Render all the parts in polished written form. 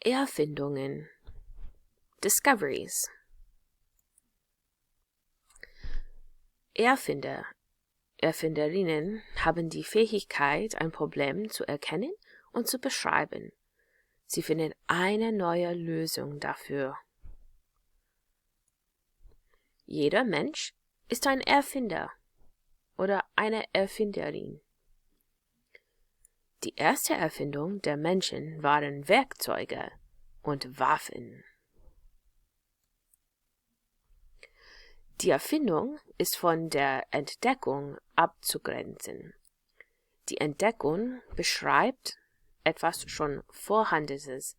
Erfindungen, discoveries. Erfinder, Erfinderinnen haben die Fähigkeit, ein Problem zu erkennen und zu beschreiben. Sie finden eine neue Lösung dafür. Jeder Mensch ist ein Erfinder oder eine Erfinderin. Die erste Erfindung der Menschen waren Werkzeuge und Waffen. Die Erfindung ist von der Entdeckung abzugrenzen. Die Entdeckung beschreibt etwas schon Vorhandenes,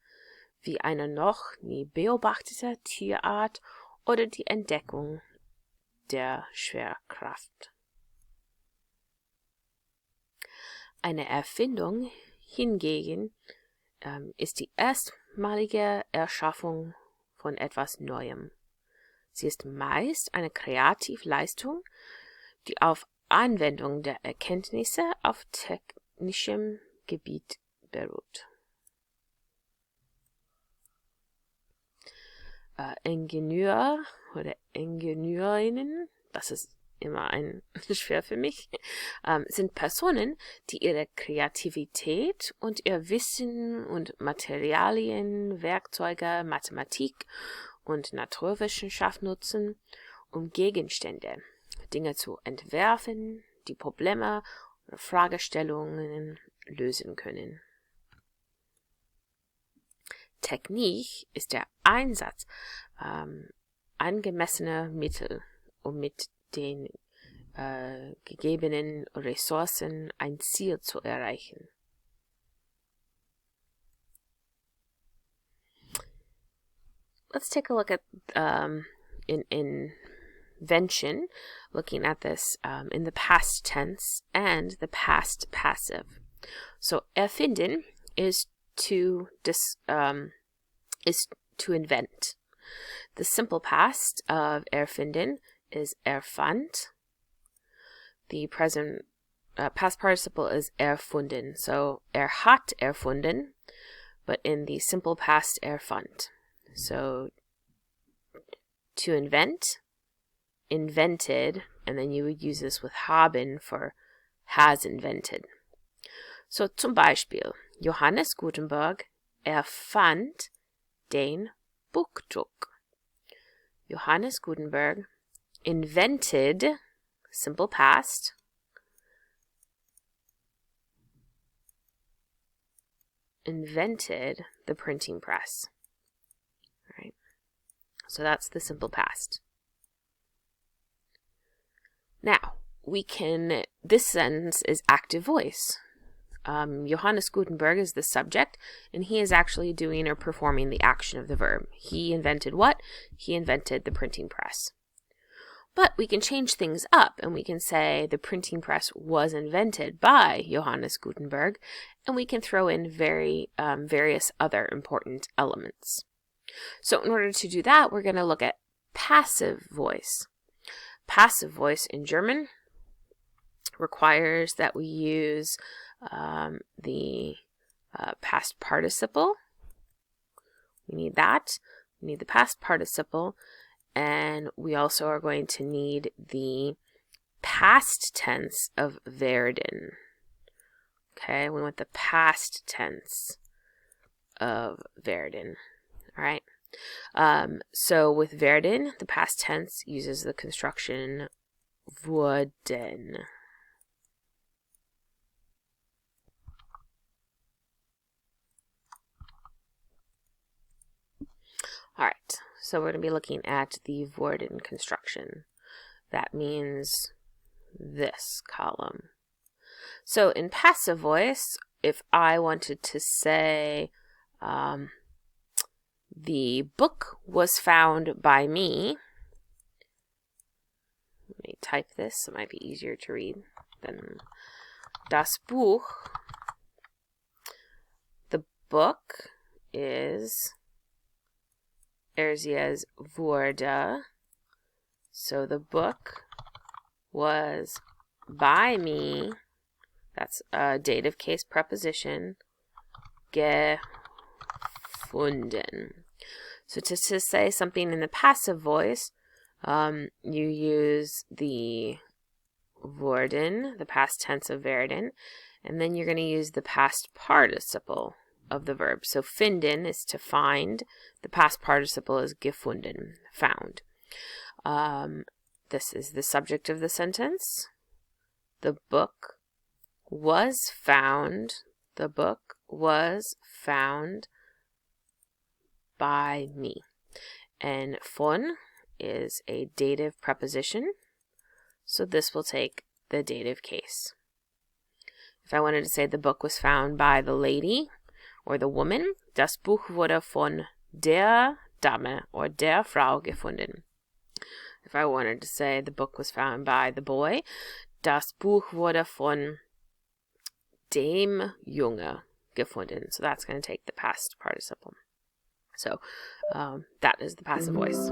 wie eine noch nie beobachtete Tierart oder die Entdeckung der Schwerkraft. Eine Erfindung hingegen ist die erstmalige Erschaffung von etwas Neuem. Sie ist meist eine Kreativleistung, die auf Anwendung der Erkenntnisse auf technischem Gebiet beruht. Ingenieur oder Ingenieurinnen, das ist immer schwer für mich, sind Personen, die ihre Kreativität und ihr Wissen und Materialien, Werkzeuge, Mathematik und Naturwissenschaft nutzen, um Gegenstände, Dinge zu entwerfen, die Probleme oder Fragestellungen lösen können. Technik ist der Einsatz angemessener Mittel, um mit den gegebenen Ressourcen ein Ziel zu erreichen. Let's take a look at in invention, looking at this in the past tense and the past passive. So erfinden is to invent. The simple past of erfinden is erfand. The present past participle is erfunden. So hat erfunden, but in the simple past erfand. So to invent, invented, and then you would use this with haben for has invented. So zum Beispiel, Johannes Gutenberg erfand den Buchdruck. Johannes Gutenberg invented, simple past, invented the printing press. All right. So that's the simple past. Now, this sentence is active voice. Johannes Gutenberg is the subject, and he is actually doing or performing the action of the verb. He invented what? He invented the printing press. But we can change things up, and we can say the printing press was invented by Johannes Gutenberg, and we can throw in various other important elements. So in order to do that, we're going to look at passive voice. Passive voice in German requires that we use the past participle. We need that. We need the past participle, and we also are going to need the past tense of werden. Okay, we want the past tense of werden. All right. So with werden, the past tense uses the construction wurden. All right, so we're going to be looking at the wurden construction. That means this column. So in passive voice, if I wanted to say the book was found by me, let me type this, it might be easier to read than das Buch. The book is Erzias wurde. So the book was by me. That's a dative case preposition. Gefunden. gefunden. So to say something in the passive voice, you use the worden, the past tense of werden, and then you're going to use the past participle of the verb. So finden is to find. The past participle is gefunden, found. This is the subject of the sentence. The book was found. The book was found by me. And von is a dative preposition, so this will take the dative case. If I wanted to say the book was found by the lady or the woman, das Buch wurde von der Dame or der Frau gefunden. If I wanted to say the book was found by the boy, das Buch wurde von dem Junge gefunden. So that's going to take the past participle. So that is the passive voice.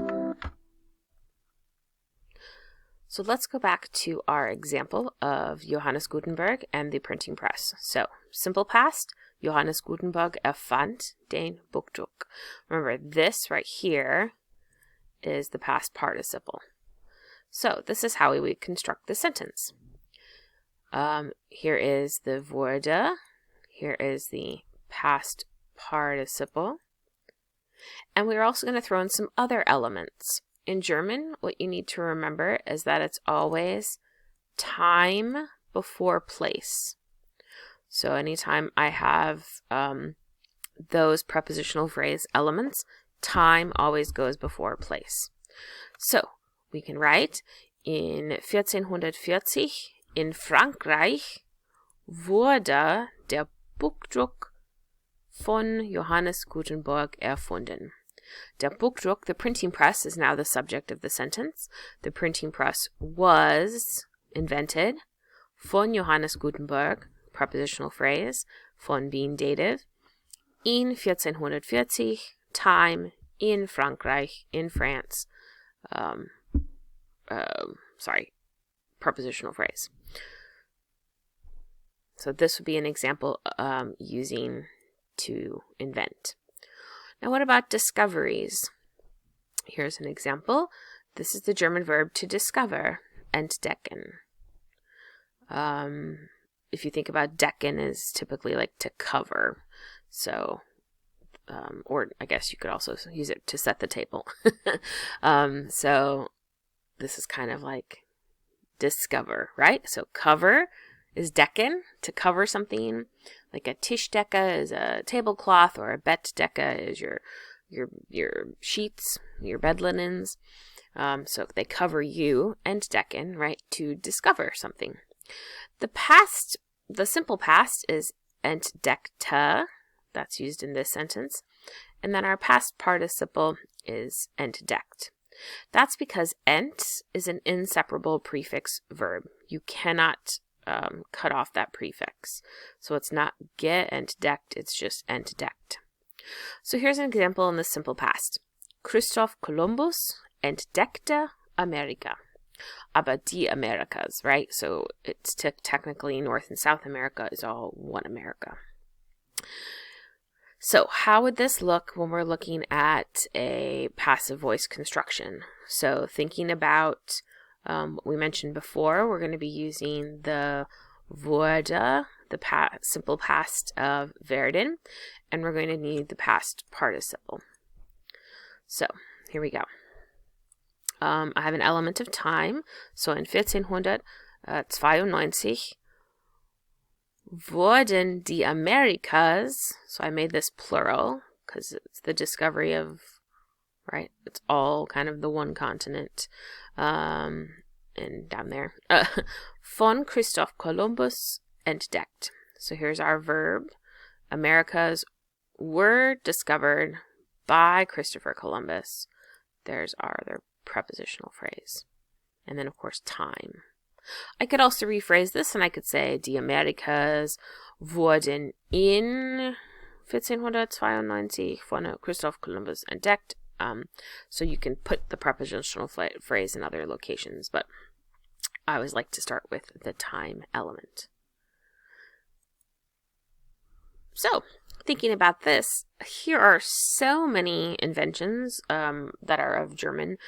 So let's go back to our example of Johannes Gutenberg and the printing press. So simple past, Johannes Gutenberg erfand den Buchdruck. Remember, this right here is the past participle. So this is how we would construct the sentence. Here is the wurde. Here is the past participle. And we're also going to throw in some other elements. In German, what you need to remember is that it's always time before place. So anytime I have those prepositional phrase elements, time always goes before place. So we can write, in 1440 in Frankreich wurde der Buchdruck von Johannes Gutenberg erfunden. Der Buchdruck, the printing press, is now the subject of the sentence. The printing press was invented. Von Johannes Gutenberg, prepositional phrase, von being dative. In 1440, time, in Frankreich, in France. Prepositional phrase. So this would be an example using to invent. Now what about discoveries? Here's an example. This is the German verb to discover, entdecken. If you think about decken is typically like to cover. So, or I guess you could also use it to set the table. So this is kind of like discover, right? So cover is decken, to cover something. Like a Tischdecke is a tablecloth, or a Bettdecke is your sheets, your bed linens. So they cover you, entdecken, right, to discover something. The simple past is entdeckte. That's used in this sentence. And then our past participle is entdeckt. That's because ent is an inseparable prefix verb. You cannot cut off that prefix. So it's not geentdeckt, it's just entdeckt. So here's an example in the simple past. Christoph Columbus entdeckte Amerika. Aber die Americas, right? So it's technically North and South America is all one America. So how would this look when we're looking at a passive voice construction? So thinking about what we mentioned before, we're going to be using the wurde, the simple past of werden, and we're going to need the past participle. So here we go. I have an element of time. So in 1492 wurden die Americas, so I made this plural because it's the discovery of, right, it's all kind of the one continent. And down there, von Christoph Columbus entdeckt. So here's our verb. Americas were discovered by Christopher Columbus. There's our other prepositional phrase. And then, of course, time. I could also rephrase this, and I could say, die Americas wurden in 1492 von Christoph Columbus entdeckt. So you can put the prepositional phrase in other locations, but I always like to start with the time element. So thinking about this, here are so many inventions that are of German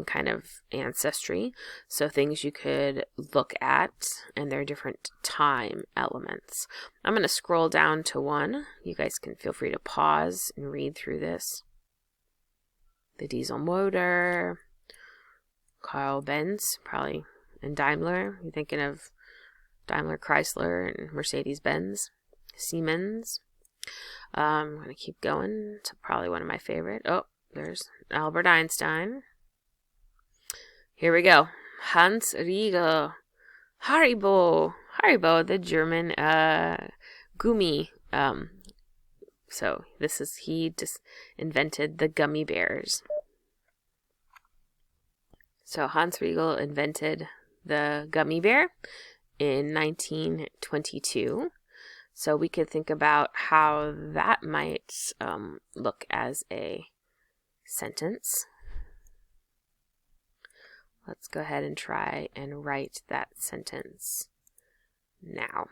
kind of ancestry. So things you could look at, and there are different time elements. I'm going to scroll down to one. You guys can feel free to pause and read through this. The diesel motor, Carl Benz, probably, and Daimler. You're thinking of Daimler, Chrysler, and Mercedes-Benz, Siemens. I'm going to keep going to probably one of my favorite. Oh, there's Albert Einstein. Here we go. Hans Riegel. Haribo, the German gummy. So he just invented the gummy bears. So Hans Riegel invented the gummy bear in 1922. So we could think about how that might look as a sentence. Let's go ahead and try and write that sentence now.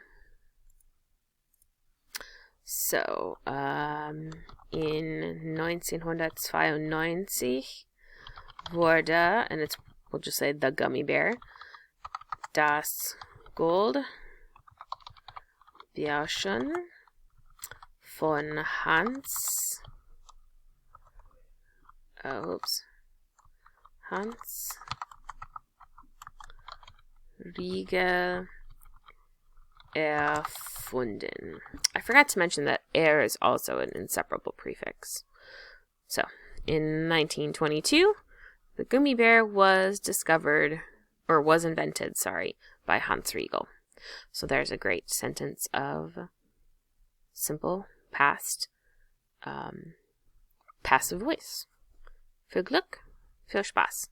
So, in 1992 wurde, and we'll just say the gummy bear, das Gold Bärchen von Hans Riegel erfunden. I forgot to mention that is also an inseparable prefix. So, in 1922, the gummy bear was invented, by Hans Riegel. So there's a great sentence of simple past passive voice. Viel Glück, viel Spaß.